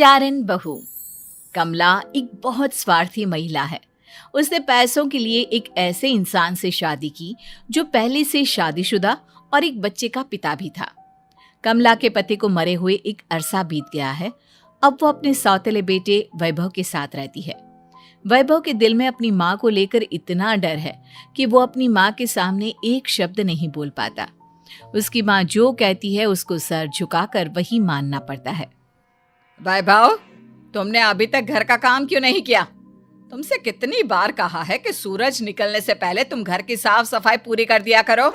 बंजारन बहू। कमला एक बहुत स्वार्थी महिला है। उसने पैसों के लिए एक ऐसे इंसान से शादी की जो पहले से शादीशुदा और एक बच्चे का पिता भी था। कमला के पति को मरे हुए एक अरसा बीत गया है। अब वो अपने सौतेले बेटे वैभव के साथ रहती है। वैभव के दिल में अपनी माँ को लेकर इतना डर है कि वो अपनी माँ के सामने एक शब्द नहीं बोल पाता। उसकी माँ जो कहती है उसको सर झुकाकर वही मानना पड़ता है। वैभव, तुमने अभी तक घर का काम क्यों नहीं किया? तुमसे कितनी बार कहा है कि सूरज निकलने से पहले तुम घर की साफ सफाई पूरी कर दिया करो।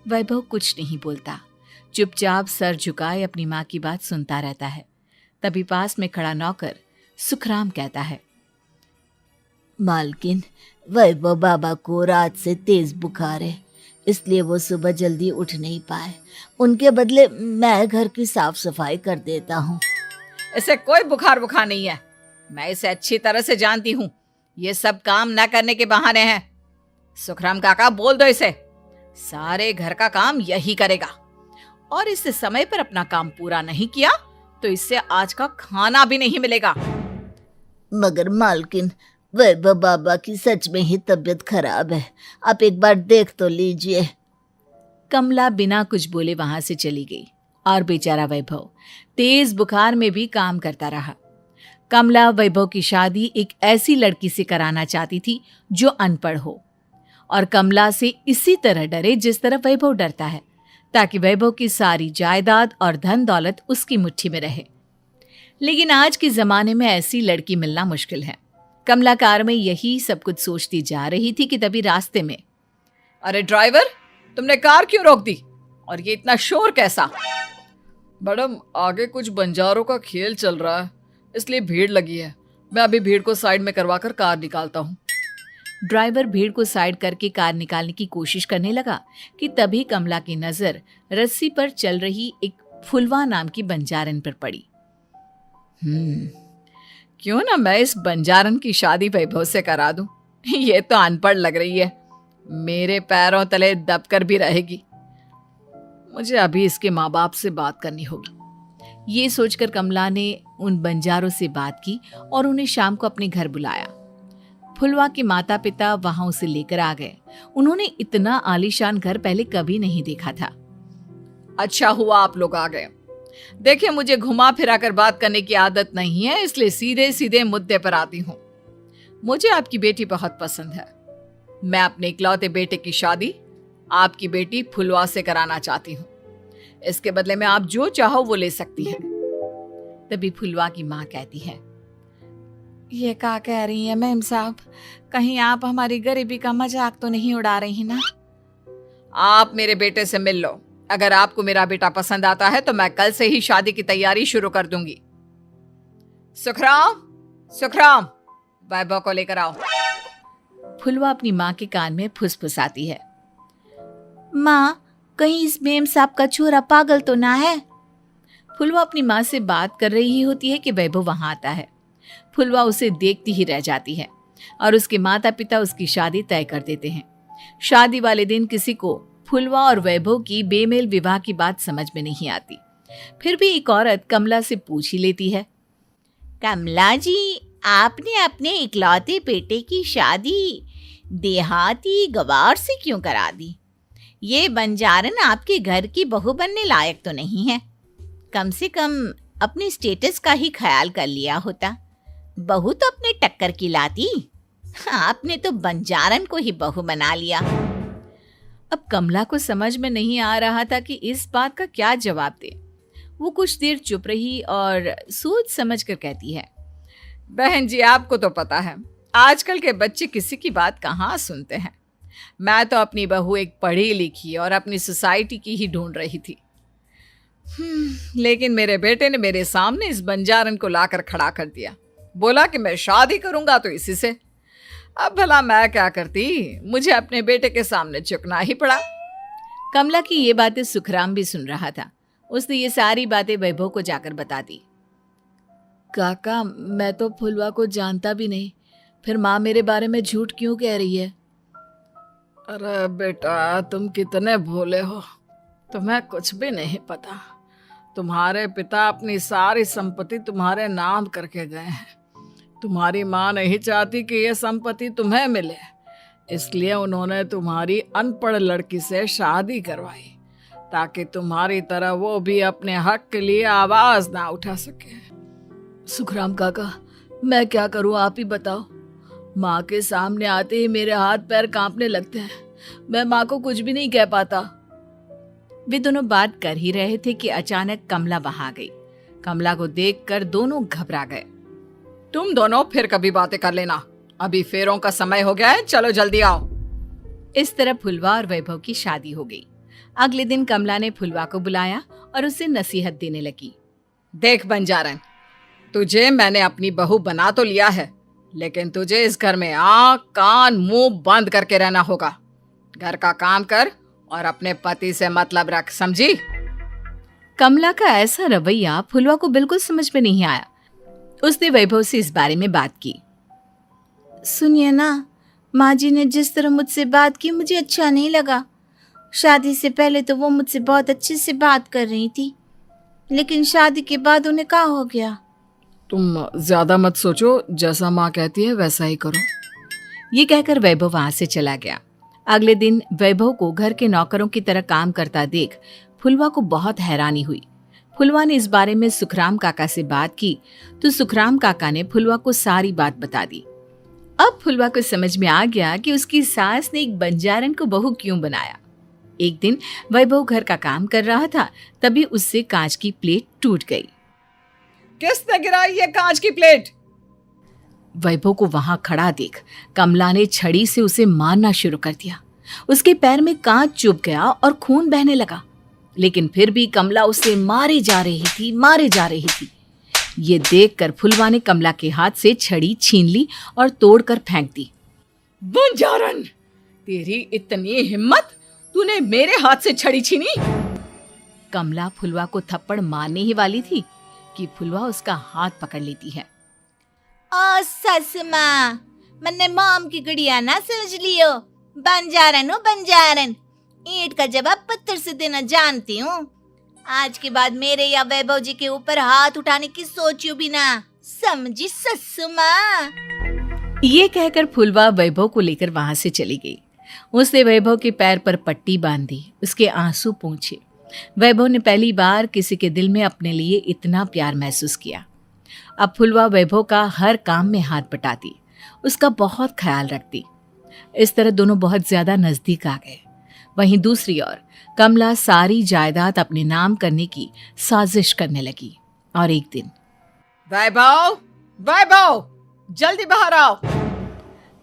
वैभव कुछ नहीं बोलता, चुपचाप सर झुकाए अपनी माँ की बात सुनता रहता है। तभी पास में खड़ा नौकर सुखराम कहता है, मालकिन, वैभव बाबा को रात से तेज बुखार है, इसलिए वो सुबह जल्दी उठ नहीं पाए। उनके बदले मैं घर की साफ सफाई कर देता हूँ। इसे कोई बुखार नहीं है। मैं इसे अच्छी तरह से जानती हूँ। ये सब काम न करने के बहाने हैं। सुखराम काका, बोल दो इसे, सारे घर का काम यही करेगा। और इससे समय पर अपना काम पूरा नहीं किया तो इससे आज का खाना भी नहीं मिलेगा। मगर मालकिन, वैभव बाबा की सच में ही तबीयत खराब है, आप एक बार देख तो लीजिए। कमला बिना कुछ बोले वहां से चली गई और बेचारा वैभव तेज बुखार में भी काम करता रहा। कमला वैभव की शादी एक ऐसी लड़की से कराना चाहती थी जो अनपढ़ हो और कमला से इसी तरह डरे जिस तरह वैभव डरता है, ताकि वैभव की सारी जायदाद और धन दौलत उसकी मुट्ठी में रहे। लेकिन आज के जमाने में ऐसी लड़की मिलना मुश्किल है। कमला कार में यही सब कुछ सोचती जा रही थी कि तभी रास्ते में, अरे ड्राइवर, तुमने कार क्यों रोक दी? और ये इतना शोर कैसा? मैडम, आगे कुछ बंजारों का खेल चल रहा है, इसलिए भीड़ लगी है। मैं अभी भीड़ को साइड में करवाकर कार निकालता हूँ। ड्राइवर भीड़ को साइड करके कार निकालने की कोशिश करने लगा कि तभी कमला की नजर रस्सी पर चल रही एक फुलवा नाम की बंजारन पर पड़ी। क्यों ना मैं इस बंजारन की शादी वैभव से करा दूं? ये तो अनपढ़ लग रही है, मेरे पैरों तले दबकर भी रहेगी। मुझे अभी इसके माँ बाप से बात करनी होगी। ये सोचकर कमला ने उन बंजारों से बात की और उन्हें शाम को अपने घर बुलाया। फुलवा के माता पिता वहां उसे लेकर आ गए। उन्होंने इतना आलीशान घर पहले कभी नहीं देखा था। अच्छा हुआ आप लोग आ गए। देखिए, मुझे घुमा फिरा कर बात करने की आदत नहीं है, इसलिए सीधे सीधे मुद्दे पर आती हूँ। मुझे आपकी बेटी बहुत पसंद है। मैं अपने इकलौते बेटे की शादी आपकी बेटी फुलवा से कराना चाहती हूँ। इसके बदले में आप जो चाहो वो ले सकती हैं। तभी फुलवा की माँ कहती है, ये क्या कह रही है मैम साहब? कहीं आप हमारी गरीबी का मजाक तो नहीं उड़ा रही ना? आप मेरे बेटे से मिल लो। अगर आपको मेरा बेटा पसंद आता है तो मैं कल से ही शादी की तैयारी शुरू कर दूंगी। सुखराम, वैभव को लेकर आओ। फुलवा अपनी माँ के कान में फुसफुसाती है, माँ, कहीं इस मेम साहब का छोरा पागल तो ना है? फुलवा अपनी माँ से बात कर रही होती है कि वैभव वहां आता है। फुलवा उसे देखती ही रह जाती है और उसके माता पिता उसकी शादी तय कर देते हैं। शादी वाले दिन किसी को फुलवा और वैभव की बेमेल विवाह की बात समझ में नहीं आती। फिर भी एक औरत कमला से पूछ ही लेती है, कमला जी, आपने अपने इकलौते बेटे की शादी देहाती गवार से क्यों करा दी? ये बंजारन आपके घर की बहू बनने लायक तो नहीं है। कम से कम अपने स्टेटस का ही ख्याल कर लिया होता। बहू तो अपने टक्कर की लाती, आपने तो बंजारन को ही बहू बना लिया। अब कमला को समझ में नहीं आ रहा था कि इस बात का क्या जवाब दे। वो कुछ देर चुप रही और सोच समझ कर कहती है, बहन जी, आपको तो पता है आजकल के बच्चे किसी की बात कहाँ सुनते हैं। मैं तो अपनी बहू एक पढ़ी लिखी और अपनी सोसाइटी की ही ढूंढ रही थी। लेकिन मेरे बेटे ने मेरे सामने इस बंजारन को लाकर खड़ा कर दिया। बोला कि मैं शादी करूंगा तो इसी से। अब भला मैं क्या करती, मुझे अपने बेटे के सामने झुकना ही पड़ा। कमला की ये बातें सुखराम भी सुन रहा था। उसने ये सारी बातें वैभव को जाकर बता दी। काका, मैं तो फुलवा को जानता भी नहीं, फिर माँ मेरे बारे में झूठ क्यों कह रही है? अरे बेटा, तुम कितने भोले हो, तुम्हें कुछ भी नहीं पता। तुम्हारे पिता अपनी सारी संपत्ति तुम्हारे नाम करके गए हैं। तुम्हारी माँ नहीं चाहती कि यह संपत्ति तुम्हें मिले, इसलिए उन्होंने तुम्हारी अनपढ़ लड़की से शादी करवाई ताकि तुम्हारी तरह वो भी अपने हक के लिए आवाज ना उठा सके। सुखराम काका, मैं क्या करूं, आप ही बताओ। माँ के सामने आते ही मेरे हाथ पैर कांपने लगते हैं। मैं माँ को कुछ भी नहीं कह पाता। वे दोनों बात कर ही रहे थे कि अचानक कमला वहां आ गई। कमला को देखकर दोनों घबरा गए। तुम दोनों फिर कभी बातें कर लेना, अभी फेरों का समय हो गया है, चलो जल्दी आओ। इस तरह फुलवा और वैभव की शादी हो गई। अगले दिन कमला ने फुलवा को बुलाया और उसे नसीहत देने लगी। देख बंजारन, तुझे मैंने अपनी बहू बना तो लिया है, लेकिन तुझे इस घर में आँख कान मुंह बंद करके रहना होगा। घर का काम कर और अपने पति से मतलब रख, समझी? कमला का ऐसा रवैया फुलवा को बिल्कुल समझ में नहीं आया। उसने वैभव से इस बारे में बात की। सुनिए ना, माँ जी ने जिस तरह मुझसे बात की मुझे अच्छा नहीं लगा। शादी से पहले तो वो मुझसे बहुत अच्छे से बात कर रही थी, लेकिन शादी के बाद उन्हें क्या हो गया? तुम ज्यादा मत सोचो, जैसा माँ कहती है वैसा ही करो। ये कहकर वैभव वहां से चला गया। अगले दिन वैभव को घर के नौकरों की तरह काम करता देख फुलवा को बहुत हैरानी हुई। फुलवा ने इस बारे में सुखराम काका से बात की तो सुखराम काका ने फुलवा को सारी बात बता दी। अब फुलवा को समझ में आ गया कि उसकी सास ने एक बंजारन को बहू क्यों बनाया। एक दिन वैभव घर का काम कर रहा था, तभी उससे कांच की प्लेट टूट गई। किसने गिराई ये कांच की प्लेट? वैभव को वहां खड़ा देख कमला ने छड़ी से उसे मारना शुरू कर दिया। उसके पैर में कांच चुभ गया और खून बहने लगा, लेकिन फिर भी कमला उसे मारे जा रही थी। ये देखकर फुलवा ने कमला के हाथ से छड़ी छीन ली और तोड़कर फेंक दी। बंजारन, तेरी इतनी हिम्मत, तूने मेरे हाथ से छड़ी छीनी? कमला फुलवा को थप्पड़ मारने ही वाली थी कि फुलवा उसका हाथ पकड़ लेती है। ओ सस माँ, मैंने मॉम की गुड़िया ना समझ लियो। बंजारन हूँ बंजारन, ईंट का जवाब पत्थर से देना जानती हूँ। आज के बाद मेरे या वैभव जी के ऊपर हाथ उठाने की सोचियो भी ना, समझी ससु माँ? ये कहकर फुलवा वैभव को लेकर वहां से चली गई। उसने वैभव के पैर पर पट्टी बांधी, उसके आंसू पोंछे। वैभव ने पहली बार किसी के दिल में अपने लिए इतना प्यार महसूस किया। अब फुलवा वैभव का हर काम में हाथ बटाती, उसका बहुत ख्याल रखती। इस तरह दोनों बहुत ज्यादा नजदीक आ गए। वहीं दूसरी ओर कमला सारी जायदाद अपने नाम करने की साजिश करने लगी। और एक दिन, वैभव, वैभव, जल्दी बाहर आओ।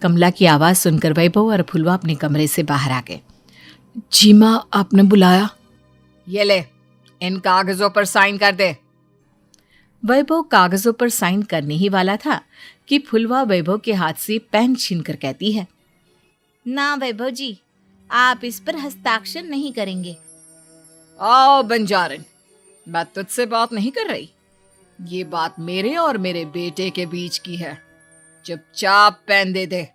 कमला की आवाज सुनकर वैभव और फुलवा अपने कमरे से बाहर आ गए। जी माँ, आपने बुलाया? ये ले, इन कागजों पर साइन कर दे। वैभव कागजों पर साइन करने ही वाला था कि फुलवा वैभव के हाथ से पेन छीनकर कहती है, ना वैभव जी, आप इस पर हस्ताक्षर नहीं करेंगे। आओ बंजारन, मैं तुझसे बात नहीं कर रही। ये बात मेरे और मेरे बेटे के बीच की है। चुपचाप पेन दे दे,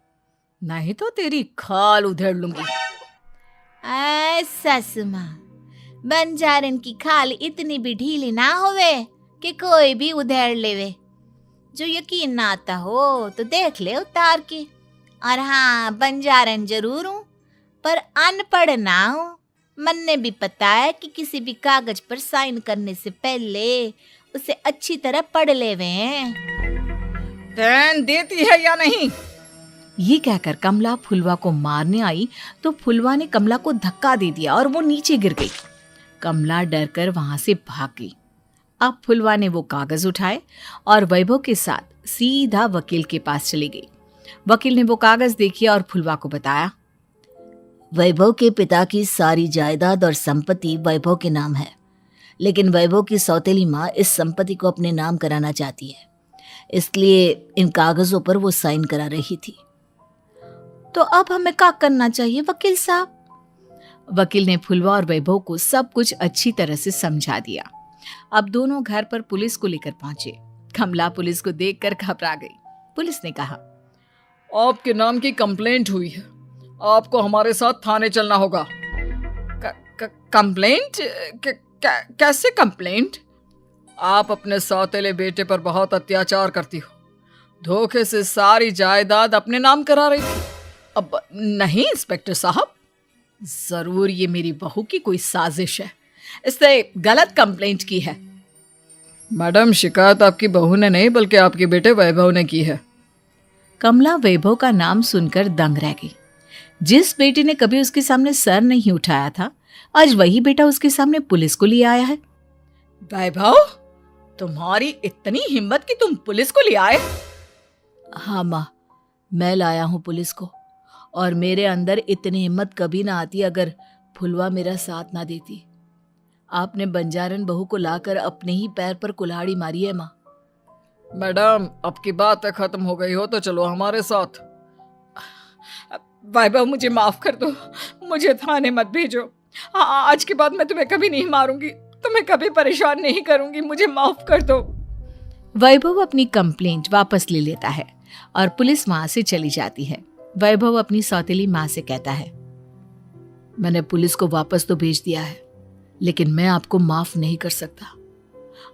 नहीं तो तेरी खाल उधेड़ लूंगी। ससु माँ, बंजारन की खाल इतनी भी ढीली ना होवे कि कोई भी उधेड़ लेवे। जो यकीन ना आता हो तो देख ले उतार के। और हाँ, बंजारन जरूर हूँ पर अनपढ़ ना हूँ। मन्ने भी पता है कि किसी भी कागज पर साइन करने से पहले उसे अच्छी तरह पढ़ लेवे हैं। पेन देती है या नहीं? ये कहकर कमला फुलवा को मारने आई तो फुलवा ने कमला को धक्का दे दिया और वो नीचे गिर गई। कमला डरकर वहां से भाग गई। अब फुलवा ने वो कागज उठाए और वैभव के साथ सीधा वकील के पास चली गई। वकील ने वो कागज देखे और फुलवा को बताया, वैभव के पिता की सारी जायदाद और संपत्ति वैभव के नाम है, लेकिन वैभव की सौतेली माँ इस संपत्ति को अपने नाम कराना चाहती है, इसलिए इन कागजों पर वो साइन करा रही थी। तो अब हमें क्या करना चाहिए वकील साहब? वकील ने फुलवा और वैभव को सब कुछ अच्छी तरह से समझा दिया। अब दोनों घर पर पुलिस को लेकर पहुंचे। कमला पुलिस को देखकर घबरा गई। पुलिस ने कहा, आपके नाम की कंप्लेंट हुई है, आपको हमारे साथ थाने चलना होगा। कंप्लेंट? कैसे कंप्लेंट? आप अपने सौतेले बेटे पर बहुत अत्याचार करती हो, धोखे से सारी जायदाद अपने नाम करा रही थी। अब नहीं इंस्पेक्टर साहब, जरूर ये मेरी बहू की कोई साजिश है, इसने गलत कंप्लेंट की है। मैडम, शिकायत आपकी बहू ने नहीं बल्कि आपके बेटे वैभव ने की है। कमला वैभव का नाम सुनकर दंग रह गई। जिस बेटे ने कभी उसके सामने सर नहीं उठाया था, आज वही बेटा उसके सामने पुलिस को ले आया है। वैभव, तुम्हारी इतनी हिम्मत कि तुम पुलिस को ले आए? हाँ माँ, मैं लाया हूँ पुलिस को, और मेरे अंदर इतनी हिम्मत कभी ना आती अगर फुलवा मेरा साथ ना देती। आपने बंजारन बहू को लाकर अपने ही पैर पर कुल्हाड़ी मारी है माँ। मैडम, अब की बात खत्म हो गई हो तो चलो हमारे साथ। वैभव, मुझे माफ कर दो, मुझे थाने मत भेजो। आज के बाद मैं तुम्हें कभी नहीं मारूंगी, तुम्हें कभी परेशान नहीं करूंगी, मुझे माफ कर दो। वैभव अपनी कंप्लेंट वापस ले लेता है और पुलिस वहां से चली जाती है। वैभव अपनी सौतेली माँ से कहता है, मैंने पुलिस को वापस तो भेज दिया है, लेकिन मैं आपको माफ नहीं कर सकता।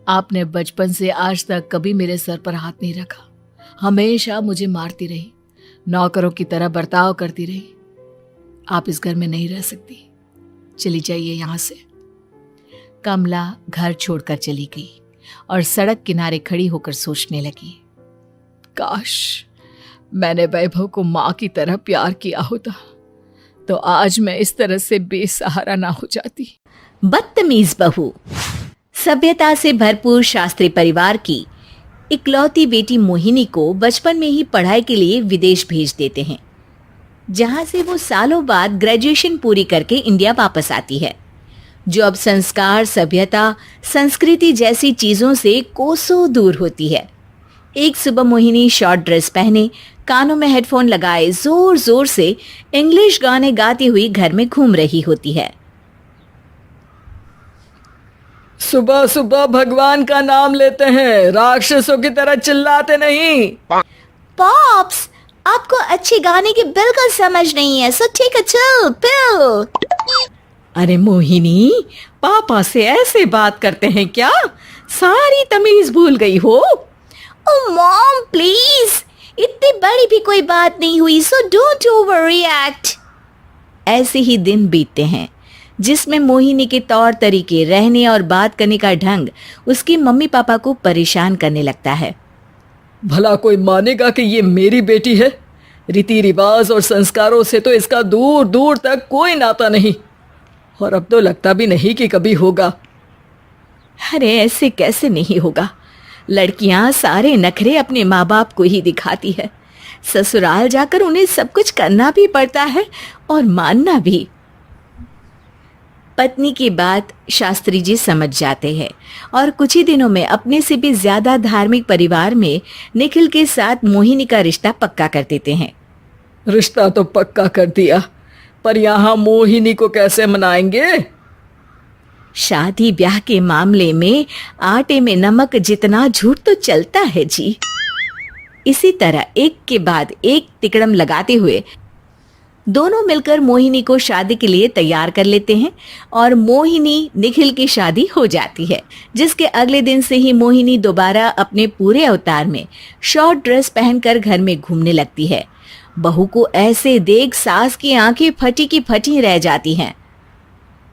आपने बचपन से आज तक कभी मेरे सर पर हाथ नहीं रखा, हमेशा मुझे मारती रही, नौकरों की तरह बर्ताव करती रही। आप इस घर में नहीं रह सकती, चली जाइए यहां से। कमला घर छोड़कर चली गई और सड़क किनारे खड़ी होकर सोचने लगी, काश मैंने वैभव को माँ की तरह प्यार किया होता तो आज मैं इस तरह से बेसहारा ना हो जाती। बदतमीज बहू। सभ्यता से भरपूर शास्त्री परिवार की इकलौती बेटी मोहिनी को बचपन में ही पढ़ाई के लिए विदेश भेज देते हैं, जहां से वो सालों बाद ग्रेजुएशन पूरी करके इंडिया वापस आती है, जो अब संस्कार, सभ्यता, संस्कृति जैसी चीजों से कोसों दूर होती है। एक सुबह मोहिनी शॉर्ट ड्रेस पहने, कानों में हेडफोन लगाए जोर जोर से इंग्लिश गाने गाती हुई घर में घूम रही होती है। सुबह सुबह भगवान का नाम लेते हैं, राक्षसों की तरह चिल्लाते नहीं। पॉप्स, आपको अच्छे गाने की बिल्कुल समझ नहीं है, so take a chill pill. अरे मोहिनी, पापा से ऐसे बात करते हैं क्या? सारी तमीज भूल गई हो। ओह मॉम प्लीज, इतनी बड़ी भी कोई बात नहीं हुई, सो डोंट ओवर रिएक्ट। ऐसे ही दिन बीतते हैं जिसमें मोहिनी के तौर तरीके, रहने और बात करने का ढंग उसकी मम्मी पापा को परेशान करने लगता है। भला कोई मानेगा कि ये मेरी बेटी है? रीति रिवाज और संस्कारों से तो इसका दूर दूर तक कोई नाता नहीं, और अब तो लगता भी नहीं कि कभी होगा। अरे ऐसे कैसे नहीं होगा? लड़कियां सारे नखरे अपने माँ बाप को ही दिखाती है। ससुराल जाकर उन्हें सब कुछ करना भी पड़ता है और मानना भी। पत्नी की बात शास्त्री जी समझ जाते हैं और कुछ ही दिनों में अपने से भी ज्यादा धार्मिक परिवार में निखिल के साथ मोहिनी का रिश्ता पक्का कर देते हैं। रिश्ता तो पक्का कर दिया, पर यहाँ मोहिनी को कैसे मनाएंगे? शादी ब्याह के मामले में आटे में नमक जितना झूठ तो चलता है जी। इसी तरह एक के बाद एक तिकड़म लगाते हुए दोनों मिलकर मोहिनी को शादी के लिए तैयार कर लेते हैं और मोहिनी निखिल की शादी हो जाती है, जिसके अगले दिन से ही मोहिनी दोबारा अपने पूरे अवतार में शॉर्ट ड्रेस पहनकर घर में घूमने लगती है। बहू को ऐसे देख सास की आंखें फटी की फटी रह जाती हैं।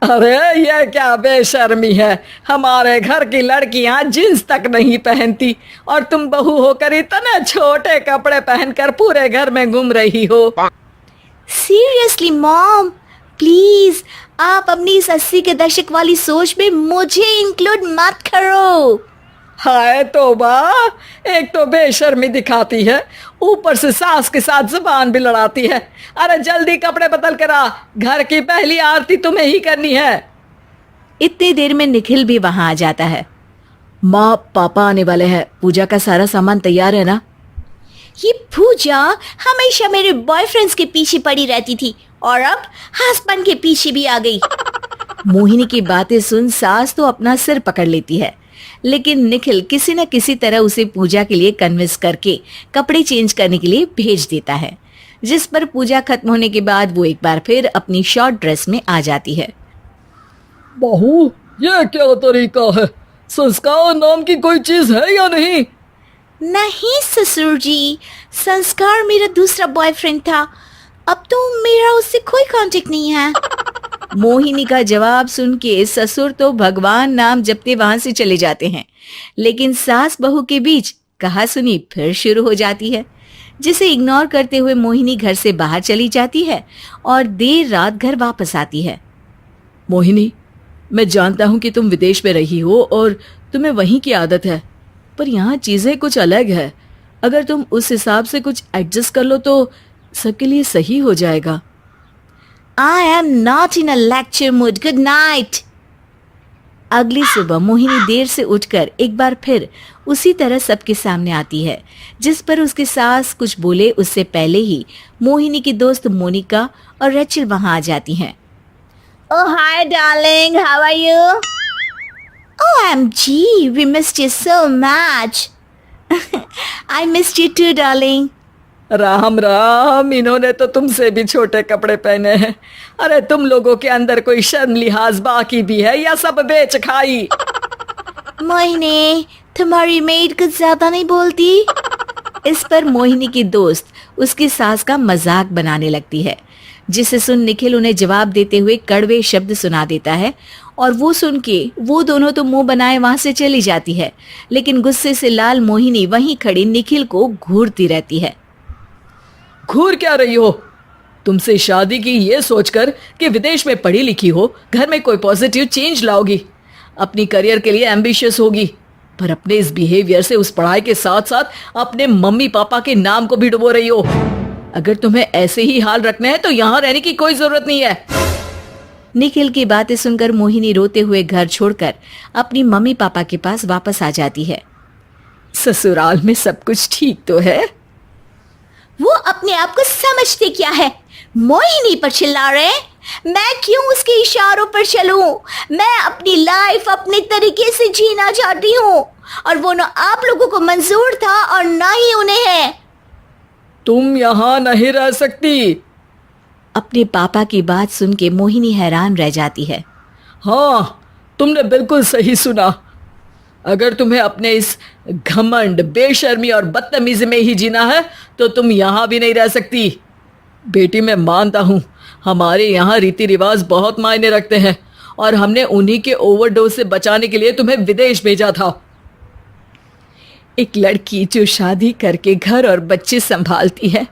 अरे ये क्या बेशर्मी है, हमारे घर की लड़कियां जींस तक नहीं पहनती और तुम बहू होकर इतने छोटे कपड़े पहनकर पूरे घर में घूम रही हो। सीरियसली मॉम, प्लीज आप अपनी इस 80 के दशक वाली सोच में मुझे इंक्लूड मत करो। हाय तौबा, एक तो बेशर्मी दिखाती है, ऊपर से सास के साथ जुबान भी लड़ाती है। अरे जल्दी कपड़े बदल कर आ, घर की पहली आरती तुम्हें ही करनी है। इतनी देर में निखिल भी वहां आ जाता है। माँ, पापा आने वाले हैं, पूजा का सारा सामान तैयार है ना? ये पूजा हमेशा मेरे बॉयफ्रेंड्स के पीछे पड़ी रहती थी और अब हस्बैंड के पीछे भी आ गई। मोहिनी की बातें सुन सास तो अपना सिर पकड़ लेती है, लेकिन निखिल किसी न किसी तरह उसे पूजा के लिए कन्विंस करके कपड़े चेंज करने के लिए भेज देता है, जिस पर पूजा खत्म होने के बाद वो एक बार फिर अपनी शॉर्ट ड्रेस में आ जाती है। बहू, ये क्या तरीका है? संस्कार नाम की कोई चीज है या नहीं? नहीं ससुर जी, संस्कार मेरा दूसरा बॉयफ्रेंड था। अब तो मेरा उससे कोई कांटेक्ट नहीं है। मोहिनी का जवाब सुन के ससुर तो भगवान नाम जपते वहां से चले जाते हैं, लेकिन सास बहू के बीच कहासुनी फिर शुरू हो जाती है, जिसे इग्नोर करते हुए मोहिनी घर से बाहर चली जाती है और देर रात घर वापस आती है। मोहिनी, मैं जानता हूं कि तुम विदेश में रही हो और तुम्हें वहीं की आदत है, पर यहाँ चीजें कुछ अलग है। अगर तुम उस हिसाब से कुछ एडजस्ट कर लो तो सबके लिए सही हो जाएगा। I am not in a lecture mood. Good night. अगली सुबह मोहिनी देर से उठकर एक बार फिर उसी तरह सबके सामने आती है, जिस पर उसके सास कुछ बोले उससे पहले ही मोहिनी की दोस्त मोनिका और रेचल वहां आ जाती हैं। Oh, hi, darling. How are you? OMG, we missed you so much. I missed you too, darling. Ram Ram, इन्होंने तो तुमसे भी छोटे कपड़े पहने हैं। अरे तुम लोगों के अंदर कोई शर्म लिहाज बाकी भी है या सब बेच खाई? मोहिनी, तुम्हारी मेड कुछ ज्यादा नहीं बोलती? इस पर मोहिनी की दोस्त उसकी सास का मजाक बनाने लगती है, जिसे सुन निखिल उन्हें जवाब देते हुए कड़वे शब्द सुना देता है और वो सुन के वो दोनों तो मुंह बनाए वहां से चली जाती है, लेकिन गुस्से से लाल मोहिनी वहीं खड़ी निखिल को घूरती रहती है। घूर क्या रही हो? तुमसे शादी की ये सोचकर कि विदेश में पढ़ी लिखी हो, घर में कोई पॉजिटिव चेंज लाओगी, अपनी करियर के लिए एम्बिशियस होगी, पर अपने इस बिहेवियर से उस पढ़ाई के साथ साथ अपने मम्मी पापा के नाम को भी डुबो रही हो। अगर तुम्हें ऐसे ही हाल रखने हैं तो यहाँ रहने की कोई जरूरत नहीं है। निखिल की बातें सुनकर मोहिनी रोते हुए घर छोड़कर अपनी मम्मी पापा के पास वापस आ जाती है। ससुराल में सब कुछ ठीक तो है? वो अपने आप को समझते क्या है? मोहिनी पर चिल्ला रहे? मैं क्यों उसके इशारों पर चलूं? मैं अपनी लाइफ अपने तरीके से जीना चाहती हूँ और वो ना आप लोगों को मंजूर था और ना ही उन्हें है। तुम यहाँ नहीं रह सकती। अपने पापा की बात सुन के मोहिनी हैरान रह जाती है। हाँ, तुमने बिल्कुल सही सुना। अगर तुम्हें अपने इस घमंड, बेशर्मी और बदतमीजी में ही जीना है तो तुम यहाँ भी नहीं रह सकती। बेटी, मैं मानता हूँ हमारे यहाँ रीति रिवाज बहुत मायने रखते हैं और हमने उन्हीं के ओवरडोज से बचाने के लिए तुम्हें विदेश भेजा था। एक लड़की जो शादी करके घर और बच्चे संभालती है,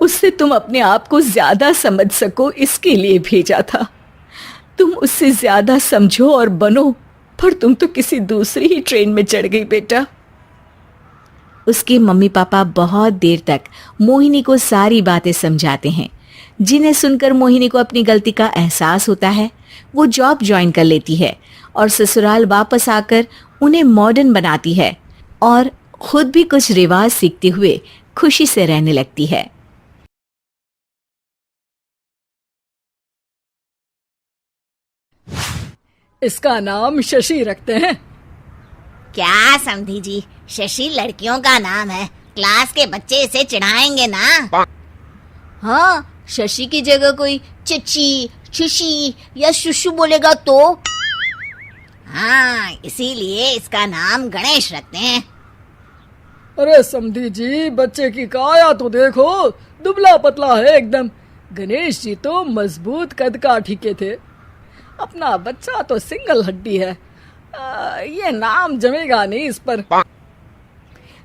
उससे तुम अपने आप को ज्यादा समझ सको इसके लिए भेजा था। तुम उससे ज्यादा समझो और बनो, पर तुम तो किसी दूसरी ही ट्रेन में चढ़ गई बेटा। उसके मम्मी पापा बहुत देर तक मोहिनी को सारी बातें समझाते हैं, जिन्हें सुनकर मोहिनी को अपनी गलती का एहसास होता है। वो जॉब ज्वाइन कर लेती है और ससुराल वापस आकर उन्हें मॉडर्न बनाती है और खुद भी कुछ रिवाज सीखते हुए खुशी से रहने लगती है। इसका नाम शशि रखते हैं। क्या समधी जी, शशि लड़कियों का नाम है। क्लास के बच्चे इसे चिढ़ाएंगे ना। हाँ, शशि की जगह कोई चची, शुशी या शुशु बोलेगा तो? हाँ, इसीलिए इसका नाम गणेश रखते हैं। अरे समधी जी, बच्चे की काया तो देखो, दुबला पतला है एकदम। गणेश जी तो मजबूत कद काठी के थे। अपना बच्चा तो सिंगल हड्डी है। ये नाम जमेगा नहीं इस पर।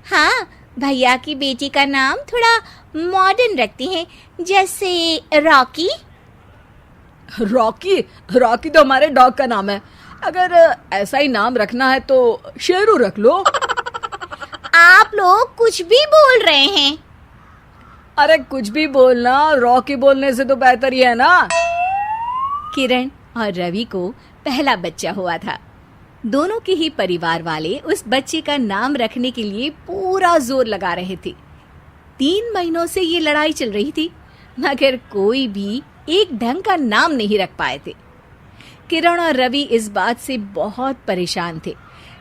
हाँ, भैया की बेटी का नाम थोड़ा मॉडर्न रखती हैं, जैसे रॉकी। रॉकी? रॉकी तो हमारे डॉग का नाम है। अगर ऐसा ही नाम रखना है तो शेरू रख लो। आप लोग कुछ भी बोल रहे हैं। अरे कुछ भी बोलना रॉकी बोलने से तो बेहतर ही है ना। किरण और रवि को पहला बच्चा हुआ था। दोनों के ही परिवार वाले उस बच्चे का नाम रखने के लिए पूरा जोर लगा रहे थे। 3 महीनों से ये लड़ाई चल रही थी, मगर कोई भी एक ढंग का नाम नहीं रख पाए थे। किरण और रवि इस बात से बहुत परेशान थे,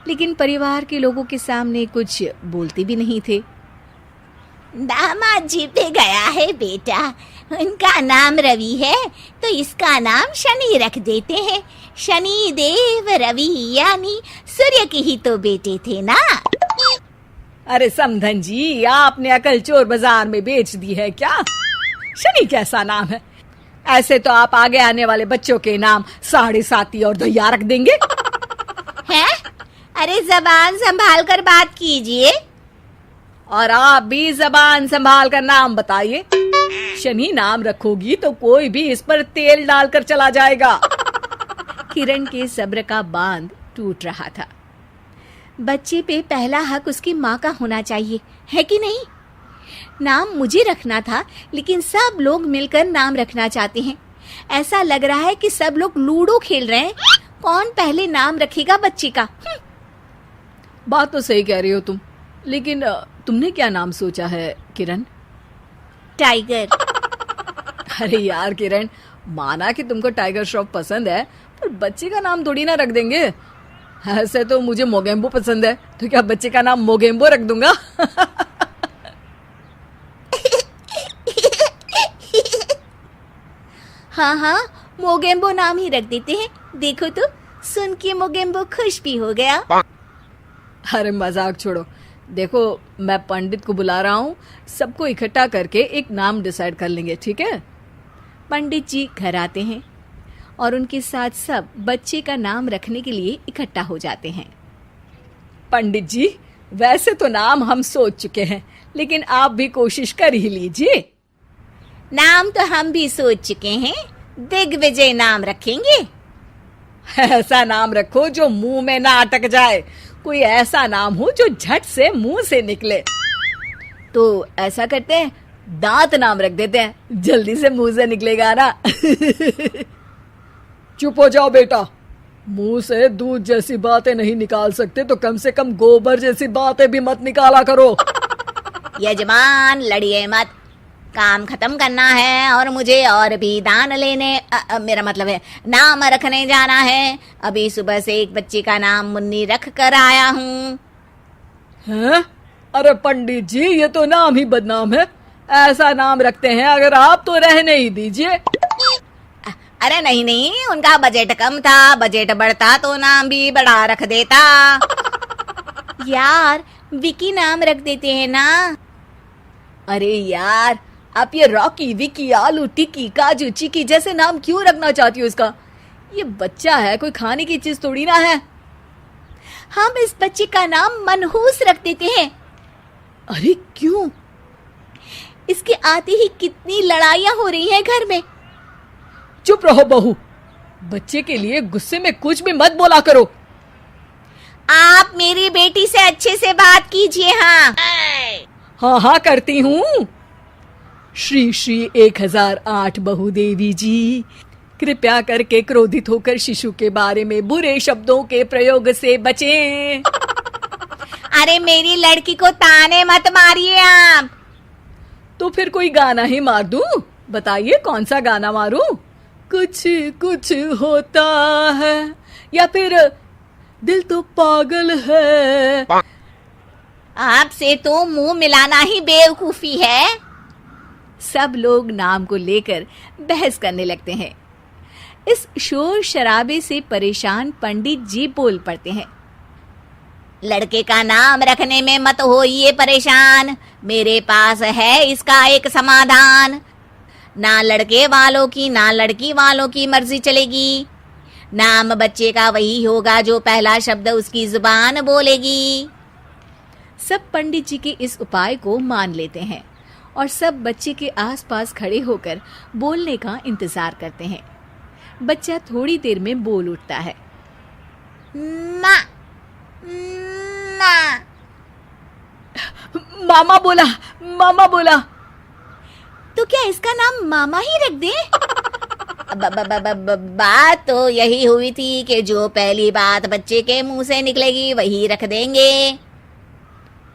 लेकिन परिवार के लोगों के सामने कुछ बोलते भी नहीं थे। दामाद जी पे गया है बेटा, उनका नाम रवि है तो इसका नाम शनि रख देते हैं। शनि देव रवि यानी सूर्य के ही तो बेटे थे ना। अरे समधन जी, आपने अकल चोर बाजार में बेच दी है क्या? शनि कैसा नाम है? ऐसे तो आप आगे आने वाले बच्चों के नाम साढ़े साती और दैया रख देंगे। हैं? अरे जबान संभाल कर बात कीजिए। और आप भी जबान संभाल कर नाम बताइए। शनि नाम रखोगी तो कोई भी इस पर तेल डालकर चला जाएगा। किरण के सब्र का बांध टूट रहा था। बच्चे पे पहला हक उसकी माँ का होना चाहिए, है कि नहीं? नाम मुझे रखना था, लेकिन सब लोग मिलकर नाम रखना चाहते हैं। ऐसा लग रहा है कि सब लोग लूडो खेल रहे हैं। कौन पहले नाम रखेगा बच्चे का? बात तो सही कह रही हो तुम, लेकिन तुमने क्या नाम सोचा है किरण? टाइगर। अरे यार किरण, माना कि तुमको टाइगर श्रॉफ पसंद है, पर बच्चे का नाम थोड़ी ना रख देंगे। ऐसे तो मुझे मोगेम्बो पसंद है, तो क्या बच्चे का नाम मोगेम्बो रख दूंगा? हाँ हाँ, मोगेम्बो नाम ही रख देते हैं। देखो तो, सुन के मोगेम्बो खुश भी हो गया। अरे मजाक छोड़ो। देखो, मैं पंडित को बुला रहा हूँ, सबको इकट्ठा करके एक नाम डिसाइड कर लेंगे, ठीक है? पंडित जी घर आते हैं और उनके साथ सब बच्चे का नाम रखने के लिए इकट्ठा हो जाते हैं। पंडित जी, वैसे तो नाम हम सोच चुके हैं, लेकिन आप भी कोशिश कर ही लीजिए। नाम तो हम भी सोच चुके हैं, दिग्विजय नाम रखेंगे। ऐसा नाम रखो जो मुंह में ना अटक जाए। कोई ऐसा नाम हो जो झट से मुंह से निकले। तो ऐसा करते हैं, दांत नाम रख देते हैं, जल्दी से मुंह से निकलेगा ना। चुप हो जाओ बेटा। मुंह से दूध जैसी बातें नहीं निकाल सकते तो कम से कम गोबर जैसी बातें भी मत निकाला करो। यजमान, लड़िए मत। काम खत्म करना है और मुझे और भी दान लेने मेरा मतलब है नाम रखने जाना है। अभी सुबह से एक बच्चे का नाम मुन्नी रख कर आया हूँ। हैं? अरे पंडित जी, ये तो नाम ही बदनाम है। ऐसा नाम रखते हैं, अगर आप तो रहने ही दीजिए। अरे नहीं नहीं, उनका बजट कम था, बजट बढ़ता तो नाम भी बढ़ा रख देता। यार, विकी नाम रख देते हैं ना। अरे यार, आप ये रॉकी, विकी, आलू टिक्की, काजू चिकी जैसे नाम क्यों रखना चाहती हो इसका? ये बच्चा है, कोई खाने की चीज थोड़ी ना है। हम इस बच्चे का नाम मनहूस रख देते हैं। अरे क्यों? इसके आते ही कितनी लड़ाइयाँ हो रही हैं घर में। चुप रहो बहू। बच्चे के लिए गुस्से में कुछ भी मत बोला करो। आप मेरी बेटी से अच्छे से बात कीजिए। हाँ हाँ हाँ करती हूँ। श्री श्री 1008 बहुदेवी जी, कृपया करके क्रोधित होकर शिशु के बारे में बुरे शब्दों के प्रयोग से बचें। अरे मेरी लड़की को ताने मत मारिए आप। तो फिर कोई गाना ही मार दूं? बताइए कौन सा गाना मारूं? कुछ कुछ होता है, या फिर दिल तो पागल है। आपसे तो मुंह मिलाना ही बेवकूफी है। सब लोग नाम को लेकर बहस करने लगते हैं। इस शोर शराबे से परेशान पंडित जी बोल पड़ते हैं। लड़के का नाम रखने में मत होइए परेशान, मेरे पास है इसका एक समाधान। ना लड़के वालों की ना लड़की वालों की मर्जी चलेगी। नाम बच्चे का वही होगा जो पहला शब्द उसकी जुबान बोलेगी। सब पंडित जी के इस उपाय को मान लेते हैं और सब बच्चे के आसपास खड़े होकर बोलने का इंतजार करते हैं। बच्चा थोड़ी देर में बोल उठता है। ना, ना। मामा बोला, मामा बोला। तो क्या इसका नाम मामा ही रख दे? बात तो यही हुई थी कि जो पहली बात बच्चे के मुंह से निकलेगी वही रख देंगे।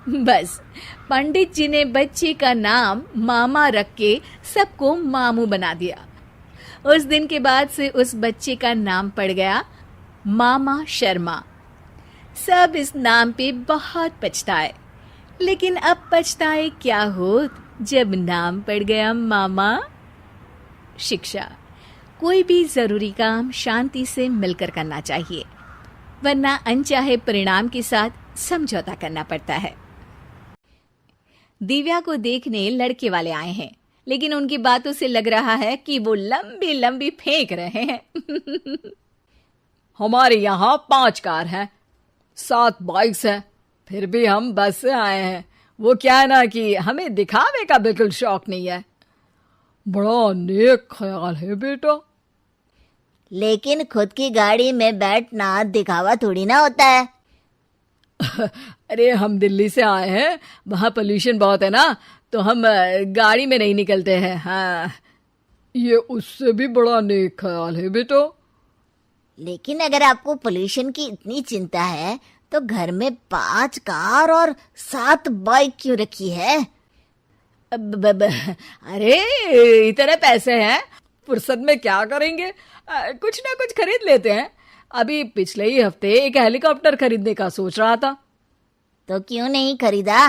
बस पंडित जी ने बच्चे का नाम मामा रख के सबको मामू बना दिया। उस दिन के बाद से उस बच्चे का नाम पड़ गया मामा शर्मा। सब इस नाम पे बहुत पछताए, लेकिन अब पछताए क्या हो जब नाम पड़ गया मामा। शिक्षा। कोई भी जरूरी काम शांति से मिलकर करना चाहिए, वरना अनचाहे परिणाम के साथ समझौता करना पड़ता है। दिव्या को देखने लड़के वाले आए हैं, लेकिन उनकी बातों से लग रहा है कि वो लंबी लंबी फेंक रहे हैं। हमारे यहाँ 5 कार हैं, 7 बाइक्स हैं, फिर भी हम बस से आए हैं। वो क्या है ना कि हमें दिखावे का बिल्कुल शौक नहीं है। बड़ा नेक ख्याल है बेटा। लेकिन खुद की गाड़ी में बैठना दिखावा थोड़ी ना होता है। अरे हम दिल्ली से आए हैं, वहाँ पोल्यूशन बहुत है ना, तो हम गाड़ी में नहीं निकलते हैं। हाँ, ये उससे भी बड़ा नेक ख्याल है बेटा। लेकिन अगर आपको पोल्यूशन की इतनी चिंता है तो घर में 5 कार और 7 बाइक क्यों रखी है? अरे इतने पैसे हैं, फुर्सत में क्या करेंगे, कुछ ना कुछ खरीद लेते हैं। अभी पिछले ही हफ्ते एक हेलीकॉप्टर खरीदने का सोच रहा था। तो क्यों नहीं खरीदा?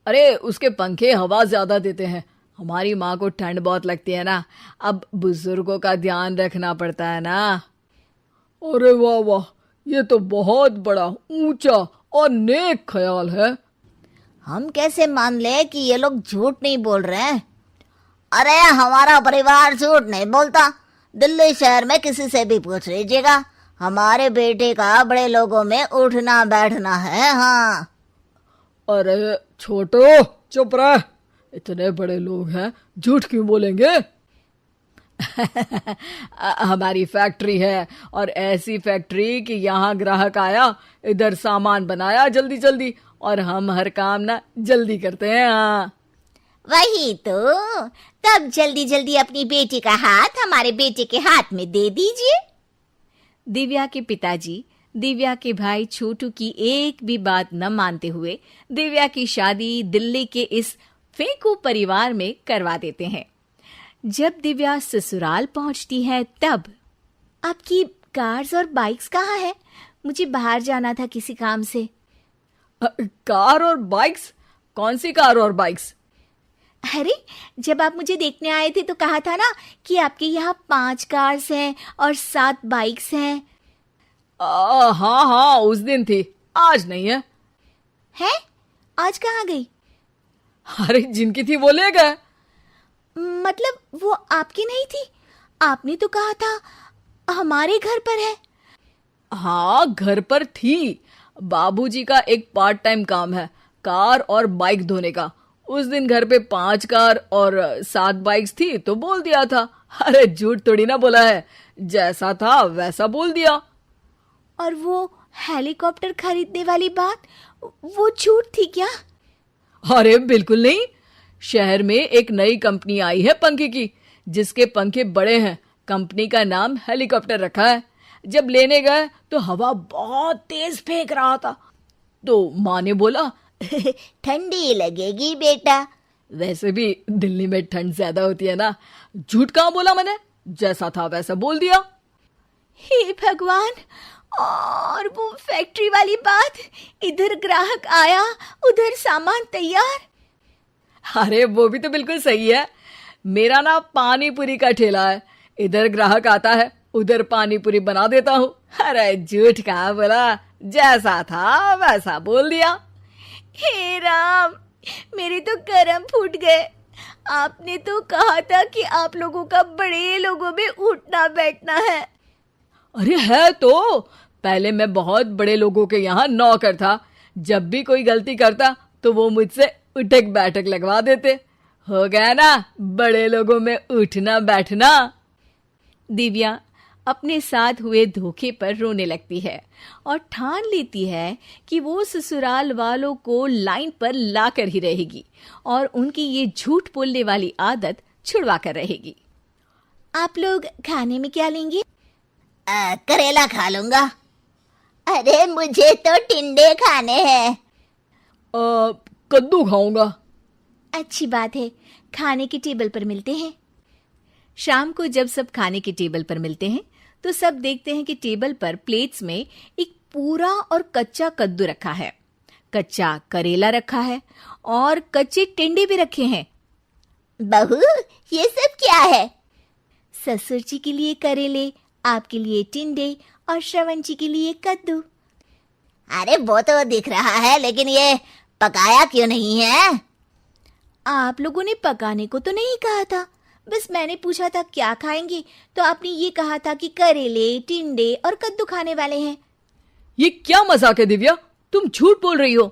अरे उसके पंखे हवा ज्यादा देते हैं, हमारी माँ को ठंड बहुत लगती है ना, अब बुजुर्गों का ध्यान रखना पड़ता है ना। अरे वाह वाह, ये तो बहुत बड़ा ऊंचा और नेक ख्याल है। हम कैसे मान ले कि ये लोग झूठ नहीं बोल रहे हैं? अरे हमारा परिवार झूठ नहीं बोलता। दिल्ली शहर में किसी से भी पूछ लीजिएगा, हमारे बेटे का बड़े लोगों में उठना बैठना है। हाँ। अरे छोटो चुप रह, इतने बड़े लोग हैं, झूठ क्यों बोलेंगे? हमारी फैक्ट्री है, और ऐसी फैक्ट्री कि यहाँ ग्राहक आया, इधर सामान बनाया जल्दी जल्दी, और हम हर काम ना जल्दी करते हैं। हाँ वही तो, तब जल्दी जल्दी अपनी बेटी का हाथ हमारे बेटे के हाथ में दे दीजिए। दिव्या के पिताजी दिव्या के भाई छोटू की एक भी बात न मानते हुए दिव्या की शादी दिल्ली के इस फेंकू परिवार में करवा देते हैं। जब दिव्या ससुराल पहुंचती है तब आपकी कार्स और बाइक्स कहाँ है? मुझे बाहर जाना था किसी काम से। कार और बाइक्स? कौन सी कार और बाइक्स? अरे जब आप मुझे देखने आए थे तो कहा था ना कि आपके यहाँ 5 कार्स हैं और 7 बाइक्स हैं। हाँ हाँ, उस दिन थी, आज नहीं है। है? आज कहाँ गई? अरे जिनकी थी वो ले गए। मतलब वो आपकी नहीं थी? आपने तो कहा था हमारे घर पर है। हाँ घर पर थी, बाबूजी का एक पार्ट टाइम काम है कार और बाइक धोने का। उस दिन घर पे 5 कार और 7 बाइक्स थी तो बोल दिया था। अरे झूठ थोड़ी ना बोला है, जैसा था वैसा बोल दिया। और वो हेलीकॉप्टर खरीदने वाली बात, वो झूठ थी क्या? अरे बिल्कुल नहीं, शहर में एक नई कंपनी आई है पंखे की, जिसके पंखे बड़े हैं। कंपनी का नाम हेलीकॉप्टर रखा है। जब लेने गए तो हवा बहुत तेज फेंक रहा था, तो माँ ने बोला ठंडी लगेगी बेटा। वैसे भी दिल्ली में ठंड ज्यादा होती है ना। झूठ कहाँ बोला मैंने, जैसा था वैसा बोल दिया। हे भगवान, और वो फैक्ट्री वाली बात, इधर ग्राहक आया उधर सामान तैयार। अरे वो भी तो बिल्कुल सही है। मेरा ना पानी पूरी का ठेला है, इधर ग्राहक आता है उधर पानी पूरी बना देता हूँ। अरे झूठ कहाँ बोला, जैसा था वैसा बोल दिया। हे राम, मेरे तो कर्म फूट गए। आपने तो कहा था कि आप लोगों का बड़े लोगों में उठना बैठना है। अरे है तो, पहले मैं बहुत बड़े लोगों के यहाँ नौकर था। जब भी कोई गलती करता तो वो मुझसे उठक बैठक लगवा देते। हो गया ना बड़े लोगों में उठना बैठना। दिव्या अपने साथ हुए धोखे पर रोने लगती है और ठान लेती है कि वो ससुराल वालों को लाइन पर लाकर ही रहेगी और उनकी ये झूठ बोलने वाली आदत छुड़वा कर रहेगी। आप लोग खाने में क्या लेंगे? करेला खा लूंगा। अरे मुझे तो टिंडे खाने हैं। कद्दू खाऊंगा। अच्छी बात है, खाने की टेबल पर मिलते हैं। शाम को जब सब खाने की टेबल पर मिलते हैं तो सब देखते हैं कि टेबल पर प्लेट्स में एक पूरा और कच्चा कद्दू रखा है, कच्चा करेला रखा है और कच्चे टिंडे भी रखे हैं। बहू, ये सब क्या है? ससुर जी के लिए करेले, आपके लिए टिंडे और श्रवण जी के लिए कद्दू। अरे वो तो दिख रहा है, लेकिन ये पकाया क्यों नहीं है? आप लोगों ने पकाने को तो नहीं कहा था, बस मैंने पूछा था क्या खाएंगे, तो आपने ये कहा था कि करेले, टिंडे और कद्दू खाने वाले हैं। ये क्या मजाक है दिव्या, तुम झूठ बोल रही हो।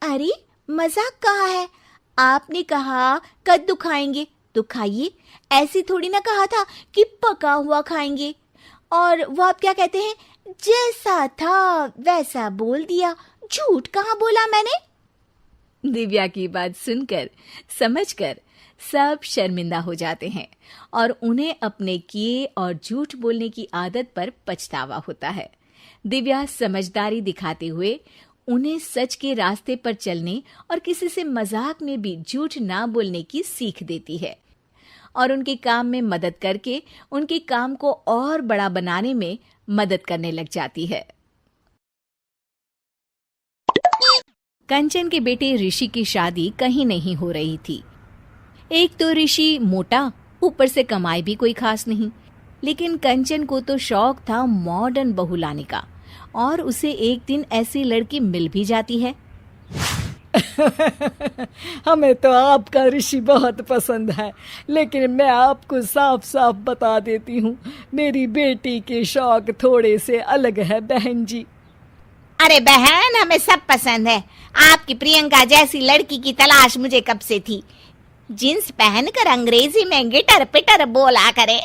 अरे मजाक कहा है, आपने कहा कद्दू खाएंगे तो खाइए, ऐसी थोड़ी ना कहा था कि पका हुआ खाएंगे। और वो आप क्या कहते हैं, जैसा था वैसा बोल दिया, झूठ कहाँ बोला मैंने। दिव्या की बात सुनकर, समझकर सब शर्मिंदा हो जाते हैं और उन्हें अपने किए और झूठ बोलने की आदत पर पछतावा होता है। दिव्या समझदारी दिखाते हुए उन्हें सच के रास्ते पर चलने और किसी से मजाक में भी झूठ ना बोलने की सीख देती है और उनके काम में मदद करके उनके काम को और बड़ा बनाने में मदद करने लग जाती है। कंचन के बेटे ऋषि की शादी कहीं नहीं हो रही थी। एक तो ऋषि मोटा, ऊपर से कमाई भी कोई खास नहीं, लेकिन कंचन को तो शौक था मॉडर्न बहू लाने का और उसे एक दिन ऐसी लड़की मिल भी जाती है। हमें तो आपका ऋषि बहुत पसंद है, लेकिन मैं आपको साफ साफ बता देती हूँ, मेरी बेटी के शौक थोड़े से अलग है बहन जी। अरे बहन, हमें सब पसंद है। आपकी प्रियंका जैसी लड़की की तलाश मुझे कब से थी, जींस पहनकर अंग्रेजी में गिटर पिटर बोला करे।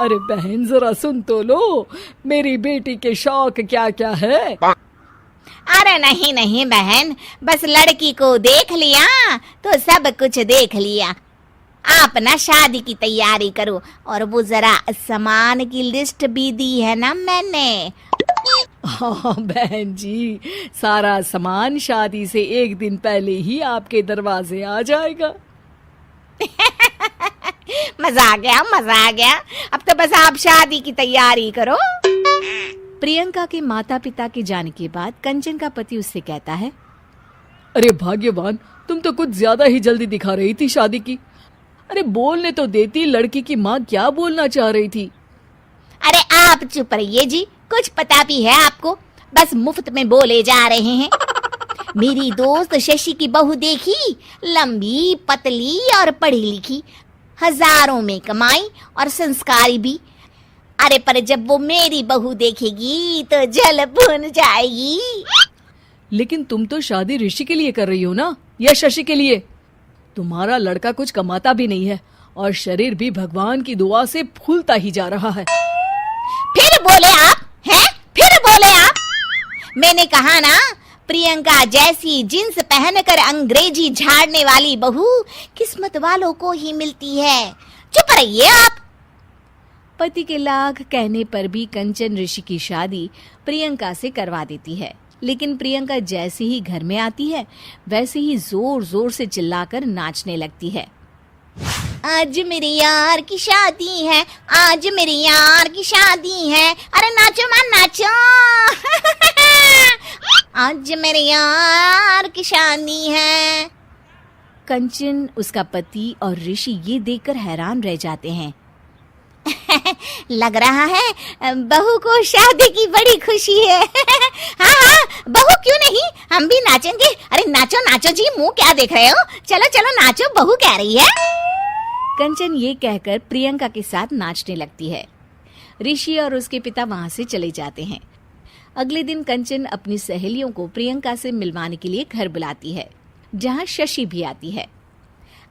अरे बहन जरा सुन तो लो, मेरी बेटी के शौक क्या क्या है। अरे नहीं नहीं बहन, बस लड़की को देख लिया तो सब कुछ देख लिया। आप ना शादी की तैयारी करो, और वो जरा सामान की लिस्ट भी दी है ना मैंने। हाँ बहन जी, सारा सामान शादी से एक दिन पहले ही आपके दरवाजे आ जाएगा। मजा आ गया। अब तो बस आप शादी की तैयारी करो। प्रियंका के माता पिता के जाने के बाद कंचन का पति उससे कहता है, अरे भाग्यवान, तुम तो कुछ ज्यादा ही जल्दी दिखा रही थी शादी की। अरे बोलने तो देती, लड़की की माँ क्या बोलना चाह रही थी। अरे आप चुप रहिए जी, कुछ पता भी है आपको, बस मुफ्त में बोले जा रहे हैं। मेरी दोस्त शशि की बहू देखी, लंबी पतली और पढ़ी लिखी, हजारों में कमाई और संस्कारी भी। अरे पर जब वो मेरी बहू देखेगी तो जल भुन जाएगी। लेकिन तुम तो शादी ऋषि के लिए कर रही हो ना, या शशि के लिए? तुम्हारा लड़का कुछ कमाता भी नहीं है और शरीर भी भगवान की दुआ से फूलता ही जा रहा है। फिर बोले आप हैं? फिर बोले आप? मैंने कहा ना, प्रियंका जैसी जींस पहनकर अंग्रेजी झाड़ने वाली बहू किस्मत वालों को ही मिलती है। चुप रहिए आप। पति के लाख कहने पर भी कंचन ऋषि की शादी प्रियंका से करवा देती है, लेकिन प्रियंका जैसे ही घर में आती है वैसे ही जोर जोर से चिल्लाकर नाचने लगती है। आज मेरे यार की शादी है, आज मेरे यार की शादी है, अरे नाचो मां नाचो। आज मेरे यार की शादी है। कंचन, उसका पति और ऋषि ये देखकर हैरान रह जाते हैं। लग रहा है बहू को शादी की बड़ी खुशी है। हाँ हाँ, बहू क्यों नहीं, हम भी नाचेंगे। अरे नाचो नाचो जी, मुंह क्या देख रहे हो, चलो चलो नाचो, बहू कह रही है। कंचन ये कहकर प्रियंका के साथ नाचने लगती है। ऋषि और उसके पिता वहां से चले जाते हैं। अगले दिन कंचन अपनी सहेलियों को प्रियंका से मिलवाने के लिए घर बुलाती है, जहाँ शशि भी आती है।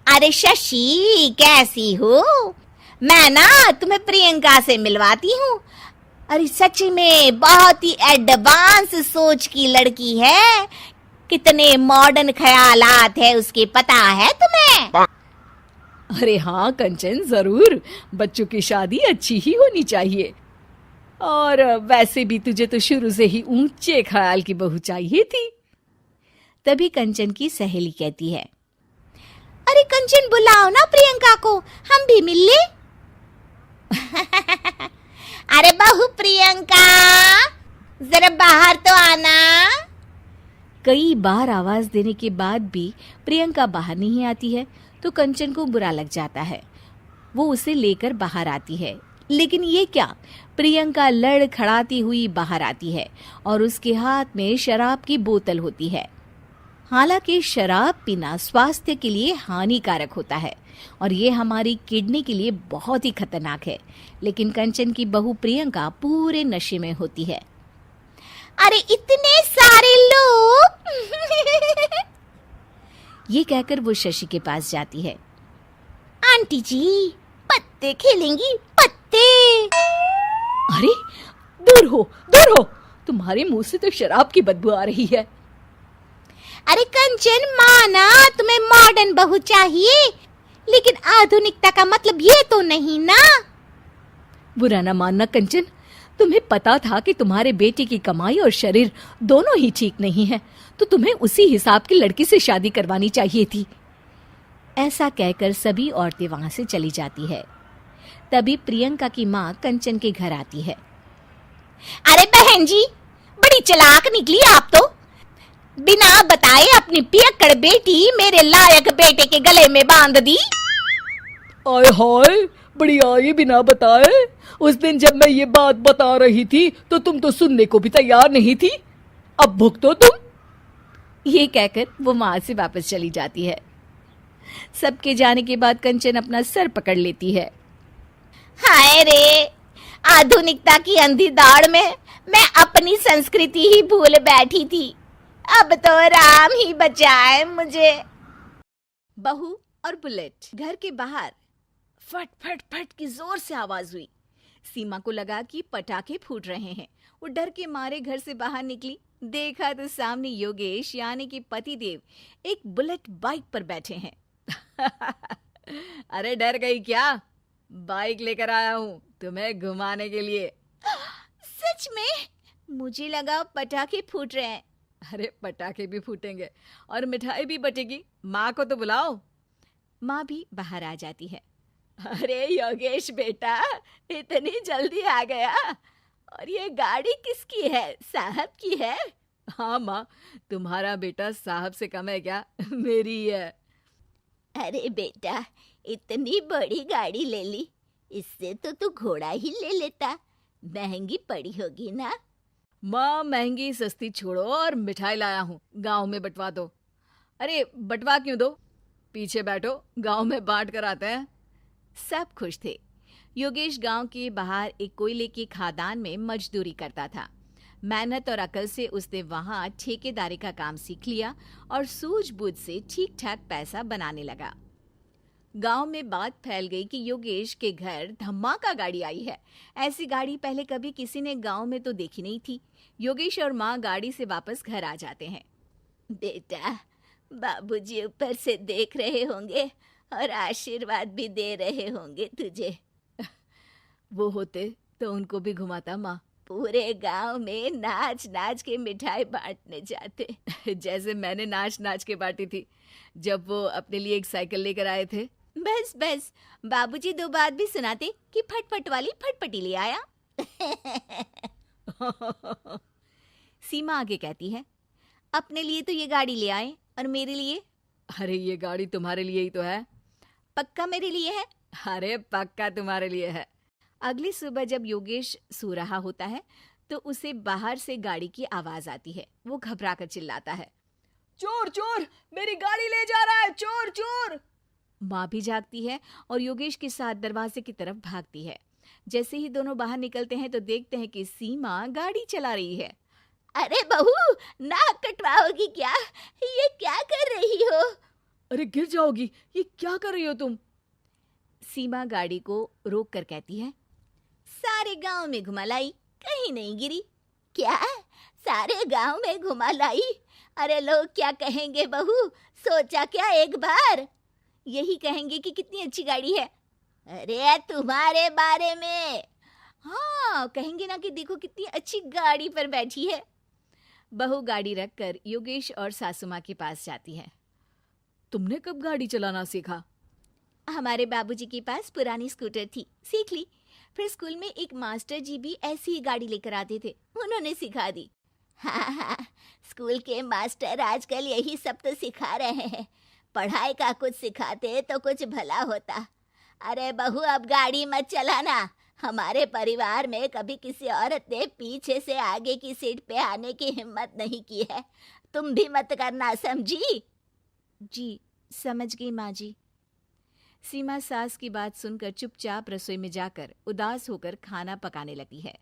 अरे शशि, कैसी हो? मैं ना तुम्हें प्रियंका से मिलवाती हूँ। अरे सच में बहुत ही एडवांस सोच की लड़की है, कितने मॉडर्न ख्यालात है उसके, पता है तुम्हें? अरे हाँ कंचन, जरूर, बच्चों की शादी अच्छी ही होनी चाहिए। और वैसे भी तुझे तो शुरू से ही ऊंचे ख्याल की बहू चाहिए थी। तभी कंचन की सहेली कहती है, अरे कंचन बुलाओ ना प्रियंका को, हम भी मिल ले। अरे बहू प्रियंका, जरा बाहर तो आना। कई बार आवाज देने के बाद भी प्रियंका बाहर नहीं आती है तो कंचन को बुरा लग जाता है। वो उसे लेकर बाहर आती है, लेकिन ये क्या, प्रियंका लड़खड़ाती हुई बाहर आती है और उसके हाथ में शराब की बोतल होती है। हालांकि शराब पीना स्वास्थ्य के लिए हानिकारक होता है और ये हमारी किडनी के लिए बहुत ही खतरनाक है, लेकिन कंचन की बहू प्रियंका पूरे नशे में होती है। अरे इतने सारे लोग! ये कहकर वो शशि के पास जाती है। आंटी जी, पत्ते खेलेंगी? पत्ते! अरे दूर हो, दूर हो, तुम्हारे मुंह से तो शराब की बदबू आ रही है। अरे कंचन, माना तुम्हें मॉडर्न बहू चाहिए, लेकिन आधुनिकता का मतलब ये तो नहीं ना। बुरा ना मानना कंचन, तुम्हें पता था कि तुम्हारे बेटे की कमाई और शरीर दोनों ही ठीक नहीं है, तो तुम्हें उसी हिसाब की लड़की से शादी करवानी चाहिए थी। ऐसा कहकर सभी औरतें वहां से चली जाती है। तभी प्रियंका की माँ कंचन के घर आती है। अरे बहन जी, बड़ी चालाक निकली आप तो। बिना बताए अपनी पियक्कड़ बेटी मेरे लायक बेटे के गले में बांध दी। आय हाय, बड़ी आई बिना बताए। उस दिन जब मैं ये बात बता रही थी तो तुम तो सुनने को भी तैयार नहीं थी। अब भुगतो तुम। ये कहकर वो माँ से वापस चली जाती है। सबके जाने के बाद कंचन अपना सर पकड़ लेती है। हाय रे, आधुनिकता की अंधी दाड़ में मैं अपनी संस्कृति ही भूल बैठी थी। अब तो राम ही बचाए मुझे। बहू और बुलेट घर के बाहर फट फट फट की जोर से आवाज हुई। सीमा को लगा कि पटाखे फूट रहे हैं। वो डर के मारे घर से बाहर निकली। देखा तो सामने योगेश यानी कि पतिदेव एक बुलेट बाइक पर बैठे हैं। अरे डर गई क्या? बाइक लेकर आया हूँ तुम्हें घुमाने के लिए। सच में? मुझे लगा पटाखे फूट रहे हैं। अरे पटाखे भी फूटेंगे और मिठाई भी बटेगी। माँ को तो बुलाओ। माँ भी बाहर आ जाती है। अरे योगेश बेटा, इतनी जल्दी आ गया? और ये गाड़ी किसकी है? साहब की है? हाँ माँ, तुम्हारा बेटा साहब से कम है क्या? मेरी है। अरे बेटा, इतनी बड़ी गाड़ी ले ली, इससे तो तू घोड़ा ही ले लेता। महंगी पड़ी होगी ना? माँ महंगी सस्ती छोड़ो और मिठाई लाया हूँ, गांव में बंटवा दो। अरे बंटवा क्यों दो, पीछे बैठो, गांव में बांट कर आते हैं। सब खुश थे। योगेश गांव के बाहर एक कोयले की खादान में मजदूरी करता था। मेहनत और अकल से उसने वहां ठेकेदारी का काम सीख लिया और सूझबूझ से ठीक ठाक पैसा बनाने लगा। गांव में बात फैल गई कि योगेश के घर धमाका गाड़ी आई है। ऐसी गाड़ी पहले कभी किसी ने गांव में तो देखी नहीं थी। योगेश और माँ गाड़ी से वापस घर आ जाते हैं। बेटा, बाबूजी ऊपर से देख रहे होंगे और आशीर्वाद भी दे रहे होंगे तुझे। वो होते तो उनको भी घुमाता माँ। पूरे गांव में नाच नाच के मिठाई बांटने जाते। जैसे मैंने नाच नाच के बांटी थी जब वो अपने लिए एक साइकिल लेकर आए थे। बस बस, बाबूजी दो बात भी सुनाते कि फटफट वाली फटपटी ले आया। सीमा आगे कहती है, अपने लिए तो ये गाड़ी ले आए और मेरे लिए? अरे ये गाड़ी तुम्हारे लिए ही तो है। पक्का मेरे लिए है? अरे पक्का तुम्हारे लिए है। अगली सुबह जब योगेश सो रहा होता है तो उसे बाहर से गाड़ी की आवाज आती है। वो घबराकर चिल्लाता है, चोर चोर, मेरी गाड़ी ले जा रहा है, चोर चोर। माँ भी जागती है और योगेश के साथ दरवाजे की तरफ भागती है। जैसे ही दोनों बाहर निकलते हैं तो देखते हैं कि सीमा गाड़ी चला रही है। अरे बहू, नाक कटवाओगी क्या? ये क्या कर रही हो? अरे गिर जाओगी, ये क्या कर रही हो तुम? सीमा गाड़ी को रोक कर कहती है, सारे गांव में घुमा लाई, कहीं नहीं गिरी। क्या? सारे गांव में घुमा लाई? अरे लोग क्या कहेंगे बहू, सोचा क्या एक बार? यही कहेंगे कि कितनी अच्छी गाड़ी है। अरे तुम्हारे बारे में। हाँ, कहेंगे ना कि देखो कितनी अच्छी गाड़ी पर बैठी है। बहू गाड़ी रखकर योगेश और सासू माँ के पास जाती है। तुमने कब गाड़ी चलाना सीखा? हमारे बाबूजी के पास पुरानी स्कूटर थी, सीख ली। फिर स्कूल में एक मास्टर जी भी ऐसी ही गाड़ी लेकर आते थे, उन्होंने सिखा दी। हाँ हाँ, स्कूल के मास्टर आजकल यही सब तो सिखा रहे हैं। पढ़ाई का कुछ सिखाते तो कुछ भला होता। अरे बहू, अब गाड़ी मत चलाना। हमारे परिवार में कभी किसी औरत ने पीछे से आगे की सीट पे आने की हिम्मत नहीं की है। तुम भी मत करना, समझी? जी, समझ गई माँ जी। सीमा सास की बात सुनकर चुपचाप रसोई में जाकर उदास होकर खाना पकाने लगी है।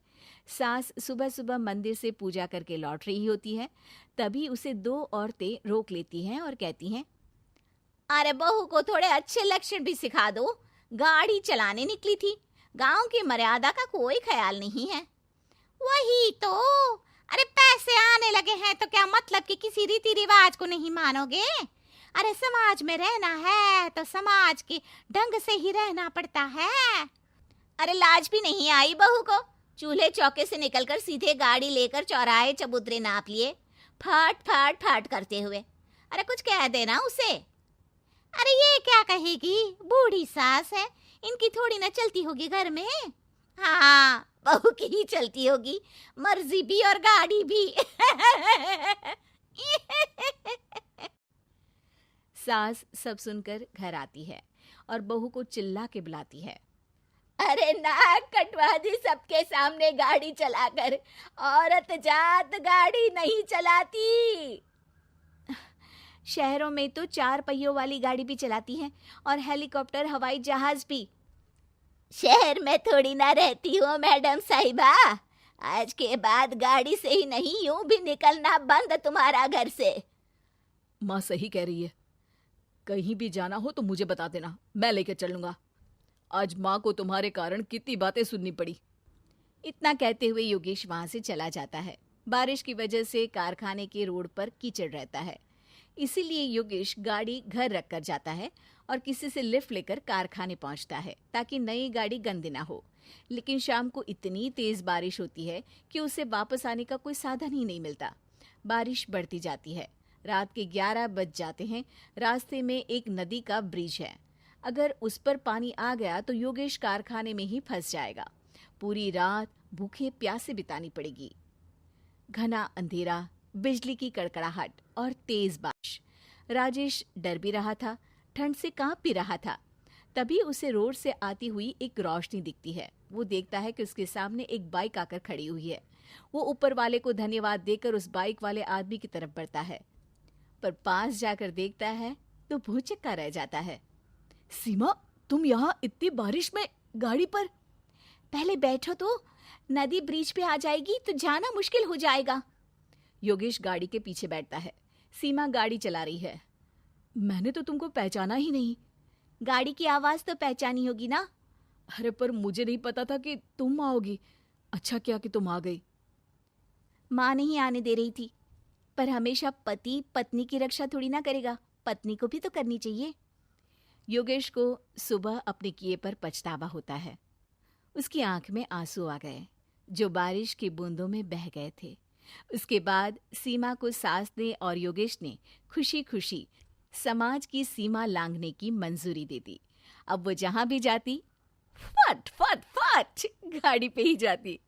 सास सुबह सुबह मंदिर से पूजा करके लौट रही होती है, तभी उसे दो औरतें रोक लेती हैं और कहती हैं, अरे बहू को थोड़े अच्छे लक्षण भी सिखा दो। गाड़ी चलाने निकली थी, गांव की मर्यादा का कोई ख्याल नहीं है। वही तो, अरे पैसे आने लगे हैं तो क्या मतलब कि किसी रीति रिवाज को नहीं मानोगे? अरे समाज में रहना है तो समाज के ढंग से ही रहना पड़ता है। अरे लाज भी नहीं आई बहू को? चूल्हे चौके से निकलकर सीधे गाड़ी लेकर चौराहे चबूतरे नाप लिए, फट फट फट करते हुए। अरे कुछ कह देना उसे। अरे ये क्या कहेगी, बूढ़ी सास है, इनकी थोड़ी ना चलती होगी घर में। हाँ, बहू की ही चलती होगी, मर्जी भी और गाड़ी भी। सास सब सुनकर घर आती है और बहू को चिल्ला के बुलाती है, अरे नाक कटवा दी सबके सामने गाड़ी चलाकर। औरत जात गाड़ी नहीं चलाती। शहरों में तो 4 पहियों वाली गाड़ी भी चलाती हैं और हेलीकॉप्टर, हवाई जहाज भी। शहर में थोड़ी ना रहती हूँ मैडम साहिबा। आज के बाद गाड़ी से ही नहीं, यूं भी निकलना बंद तुम्हारा घर से। माँ सही कह रही है, कहीं भी जाना हो तो मुझे बता देना, मैं लेकर चलूंगा। आज माँ को तुम्हारे कारण कितनी बातें सुननी पड़ी। इतना कहते हुए योगेश वहां से चला जाता है। बारिश की वजह से कारखाने के रोड पर कीचड़ रहता है, इसीलिए योगेश गाड़ी घर रख कर जाता है और किसी से लिफ्ट लेकर कारखाने पहुंचता है ताकि नई गाड़ी गंदी ना हो। लेकिन शाम को इतनी तेज बारिश होती है कि उसे वापस आने का कोई साधन ही नहीं मिलता। बारिश बढ़ती जाती है, रात के 11 बज जाते हैं। रास्ते में एक नदी का ब्रिज है, अगर उस पर पानी आ गया तो योगेश कारखाने में ही फंस जाएगा। पूरी रात भूखे प्यासे बितानी पड़ेगी। घना अंधेरा, बिजली की कड़कड़ाहट और तेज बारिश। राजेश डर भी रहा था, ठंड से कांप भी रहा था। तभी उसे रोड से आती हुई एक रोशनी दिखती है। वो देखता है कि उसके सामने एक बाइक आकर खड़ी हुई है। वो ऊपर वाले को धन्यवाद देकर उस बाइक वाले आदमी की तरफ बढ़ता है, पर पास जाकर देखता है तो भौचक्का रह जाता है। सीमा, तुम यहाँ इतनी बारिश में गाड़ी पर? पहले बैठो तो, नदी ब्रिज पे आ जाएगी तो जाना मुश्किल हो जाएगा। योगेश गाड़ी के पीछे बैठता है। सीमा गाड़ी चला रही है। मैंने तो तुमको पहचाना ही नहीं। गाड़ी की आवाज तो पहचानी होगी ना? अरे पर मुझे नहीं पता था कि तुम आओगी। अच्छा किया कि तुम आ गई। माँ नहीं आने दे रही थी, पर हमेशा पति पत्नी की रक्षा थोड़ी ना करेगा, पत्नी को भी तो करनी चाहिए। योगेश को सुबह अपने किए पर पछतावा होता है। उसकी आंख में आंसू आ गए जो बारिश की बूंदों में बह गए थे। उसके बाद सीमा को सास ने और योगेश ने खुशी खुशी समाज की सीमा लांघने की मंजूरी दे दी। अब वो जहां भी जाती फट फट फट गाड़ी पे ही जाती।